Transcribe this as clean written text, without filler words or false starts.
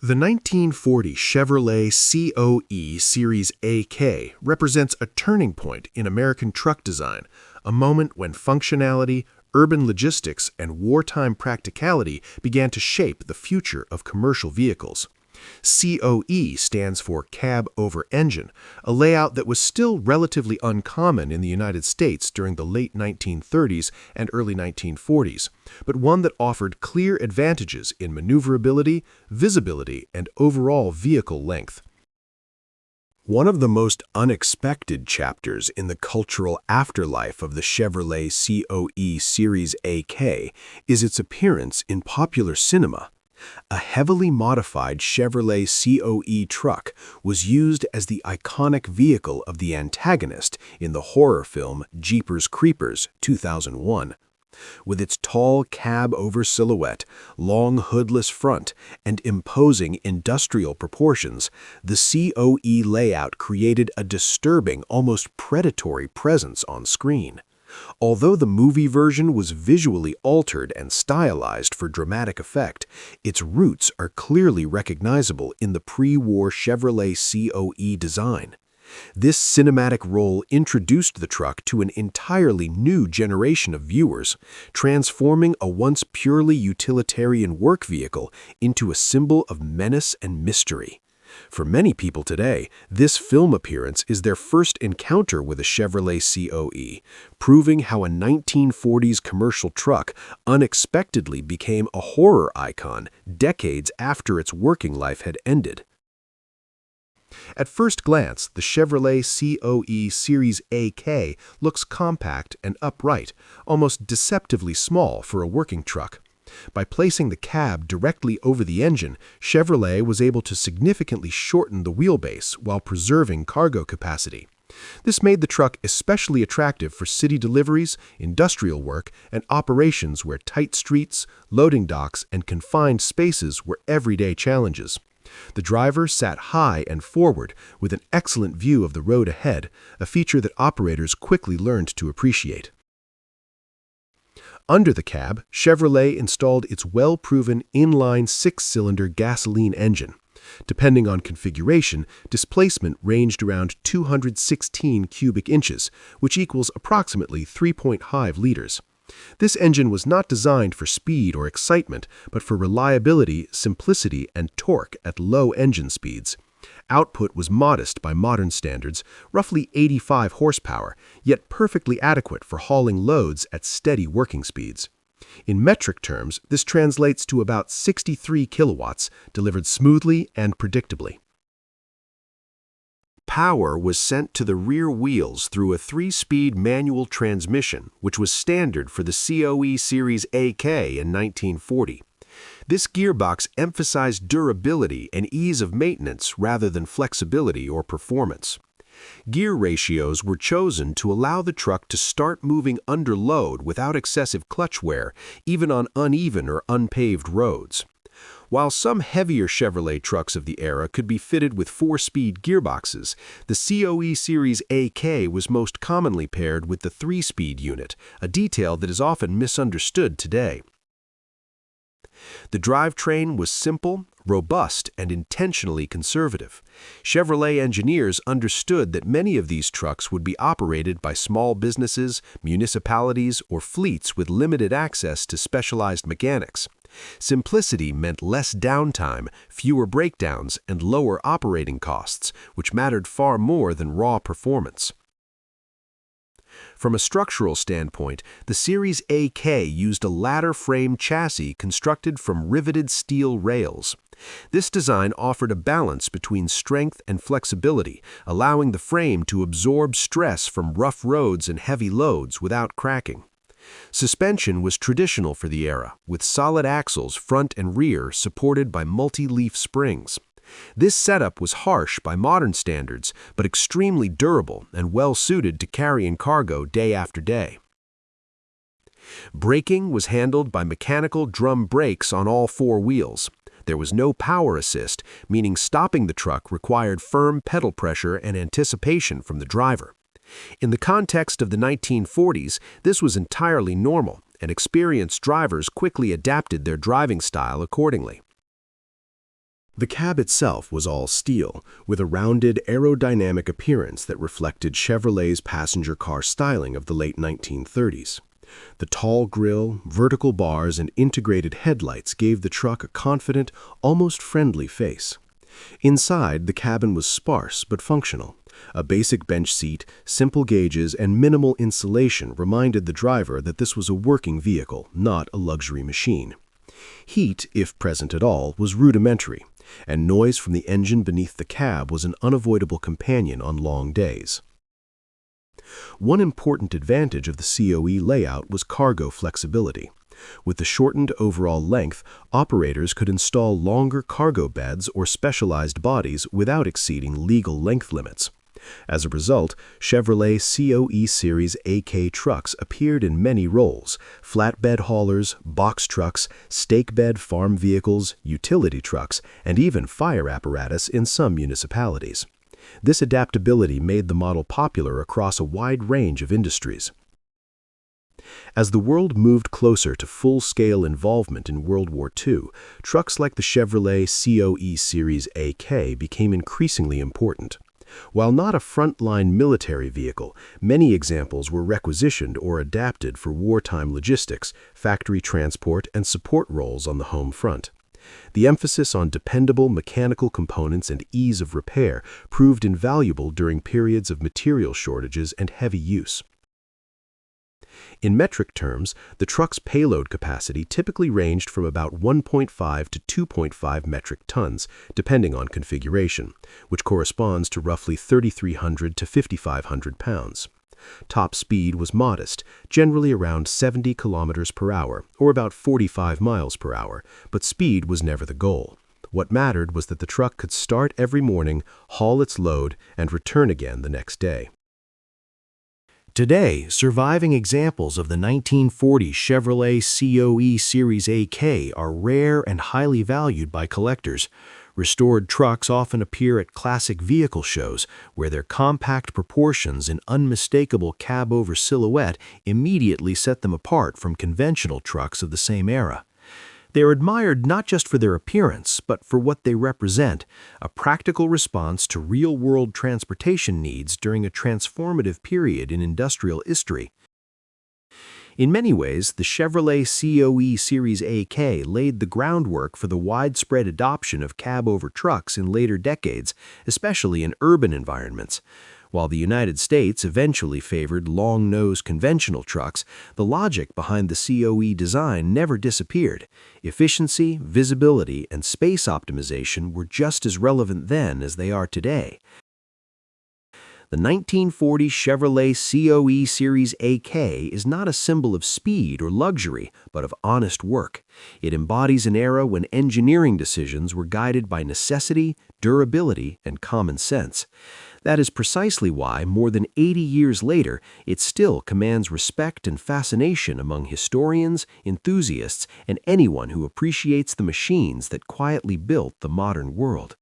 The 1940 Chevrolet COE Series AK represents a turning point in American truck design, a moment when functionality, urban logistics, and wartime practicality began to shape the future of commercial vehicles. COE stands for cab over engine, a layout that was still relatively uncommon in the United States during the late 1930s and early 1940s, but one that offered clear advantages in maneuverability, visibility, and overall vehicle length. One of the most unexpected chapters in the cultural afterlife of the Chevrolet COE Series AK is its appearance in popular cinema. A heavily modified Chevrolet COE truck was used as the iconic vehicle of the antagonist in the horror film Jeepers Creepers 2001. With its tall cab-over silhouette, long hoodless front, and imposing industrial proportions, the COE layout created a disturbing, almost predatory presence on screen. Although the movie version was visually altered and stylized for dramatic effect, its roots are clearly recognizable in the pre-war Chevrolet COE design. This cinematic role introduced the truck to an entirely new generation of viewers, transforming a once purely utilitarian work vehicle into a symbol of menace and mystery. For many people today, this film appearance is their first encounter with a Chevrolet COE, proving how a 1940s commercial truck unexpectedly became a horror icon decades after its working life had ended. At first glance, the Chevrolet COE Series AK looks compact and upright, almost deceptively small for a working truck. By placing the cab directly over the engine, Chevrolet was able to significantly shorten the wheelbase while preserving cargo capacity. This made the truck especially attractive for city deliveries, industrial work, and operations where tight streets, loading docks, and confined spaces were everyday challenges. The driver sat high and forward with an excellent view of the road ahead, a feature that operators quickly learned to appreciate. Under the cab, Chevrolet installed its well-proven inline six-cylinder gasoline engine. Depending on configuration, displacement ranged around 216 cubic inches, which equals approximately 3.5 liters. This engine was not designed for speed or excitement, but for reliability, simplicity, and torque at low engine speeds. Output was modest by modern standards, roughly 85 horsepower, yet perfectly adequate for hauling loads at steady working speeds. In metric terms, this translates to about 63 kilowatts, delivered smoothly and predictably. Power was sent to the rear wheels through a 3-speed manual transmission, which was standard for the COE Series AK in 1940. This gearbox emphasized durability and ease of maintenance rather than flexibility or performance. Gear ratios were chosen to allow the truck to start moving under load without excessive clutch wear, even on uneven or unpaved roads. While some heavier Chevrolet trucks of the era could be fitted with 4-speed gearboxes, the COE Series AK was most commonly paired with the 3-speed unit, a detail that is often misunderstood today. The drivetrain was simple, robust, and intentionally conservative. Chevrolet engineers understood that many of these trucks would be operated by small businesses, municipalities, or fleets with limited access to specialized mechanics. Simplicity meant less downtime, fewer breakdowns, and lower operating costs, which mattered far more than raw performance. From a structural standpoint, the Series AK used a ladder frame chassis constructed from riveted steel rails. This design offered a balance between strength and flexibility, allowing the frame to absorb stress from rough roads and heavy loads without cracking. Suspension was traditional for the era, with solid axles front and rear supported by multi-leaf springs. This setup was harsh by modern standards, but extremely durable and well-suited to carrying cargo day after day. Braking was handled by mechanical drum brakes on all 4 wheels. There was no power assist, meaning stopping the truck required firm pedal pressure and anticipation from the driver. In the context of the 1940s, this was entirely normal, and experienced drivers quickly adapted their driving style accordingly. The cab itself was all steel, with a rounded aerodynamic appearance that reflected Chevrolet's passenger car styling of the late 1930s. The tall grille, vertical bars, and integrated headlights gave the truck a confident, almost friendly face. Inside, the cabin was sparse but functional. A basic bench seat, simple gauges, and minimal insulation reminded the driver that this was a working vehicle, not a luxury machine. Heat, if present at all, was rudimentary, and noise from the engine beneath the cab was an unavoidable companion on long days. One important advantage of the COE layout was cargo flexibility. With the shortened overall length, operators could install longer cargo beds or specialized bodies without exceeding legal length limits. As a result, Chevrolet COE Series AK trucks appeared in many roles: flatbed haulers, box trucks, stake bed farm vehicles, utility trucks, and even fire apparatus in some municipalities. This adaptability made the model popular across a wide range of industries. As the world moved closer to full-scale involvement in World War II, trucks like the Chevrolet COE Series AK became increasingly important. While not a frontline military vehicle, many examples were requisitioned or adapted for wartime logistics, factory transport, and support roles on the home front. The emphasis on dependable mechanical components and ease of repair proved invaluable during periods of material shortages and heavy use. In metric terms, the truck's payload capacity typically ranged from about 1.5 to 2.5 metric tons, depending on configuration, which corresponds to roughly 3,300 to 5,500 pounds. Top speed was modest, generally around 70 kilometers per hour, or about 45 miles per hour, but speed was never the goal. What mattered was that the truck could start every morning, haul its load, and return again the next day. Today, surviving examples of the 1940 Chevrolet COE Series AK are rare and highly valued by collectors. Restored trucks often appear at classic vehicle shows, where their compact proportions and unmistakable cab-over silhouette immediately set them apart from conventional trucks of the same era. They are admired not just for their appearance, but for what they represent: a practical response to real-world transportation needs during a transformative period in industrial history. In many ways, the Chevrolet COE Series AK laid the groundwork for the widespread adoption of cab-over trucks in later decades, especially in urban environments. While the United States eventually favored long-nose conventional trucks, the logic behind the COE design never disappeared. Efficiency, visibility, and space optimization were just as relevant then as they are today. The 1940 Chevrolet COE Series AK is not a symbol of speed or luxury, but of honest work. It embodies an era when engineering decisions were guided by necessity, durability, and common sense. That is precisely why, more than 80 years later, it still commands respect and fascination among historians, enthusiasts, and anyone who appreciates the machines that quietly built the modern world.